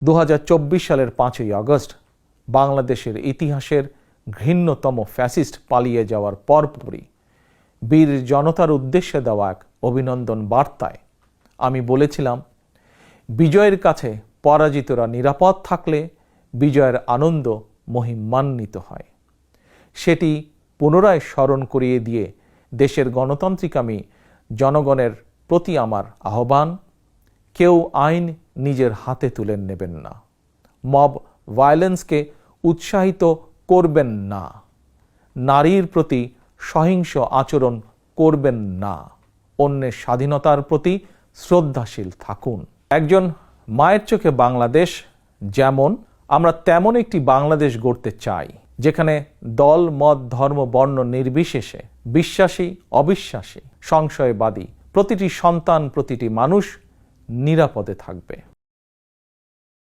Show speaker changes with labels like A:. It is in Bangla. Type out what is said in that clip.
A: 2024 সালের 5ই আগস্ট বাংলাদেশের ইতিহাসের ঘৃণ্যতম ফ্যাসিস্ট পালিয়ে যাওয়ার পরপরই বীর জনতার উদ্দেশ্যে দেওয়া এক অভিনন্দন বার্তায় আমি বলেছিলাম, বিজয়ের কাছে পরাজিতরা নিরাপদ থাকলে বিজয়ের আনন্দ মহিমান্বিত হয়। সেটি পুনরায় স্মরণ করিয়ে দিয়ে দেশের গণতান্ত্রিকামী জনগণের প্রতি আমার আহ্বান, কেউ আইন নিজের হাতে তুলে নেবেন না, মব ভায়োলেন্সকে উৎসাহিত করবেন না, নারীর প্রতি সহিংস আচরণ করবেন না, অন্যের স্বাধীনতার প্রতি শ্রদ্ধাশীল থাকুন। একজন মায়ের চোখে বাংলাদেশ যেমন, আমরা তেমন একটি বাংলাদেশ গড়তে চাই যেখানে দল, মত, ধর্ম, বর্ণ নির্বিশেষে বিশ্বাসী, অবিশ্বাসী, সংশয়বাদী প্রতিটি সন্তান, প্রতিটি মানুষ নিরাপদে থাকবে।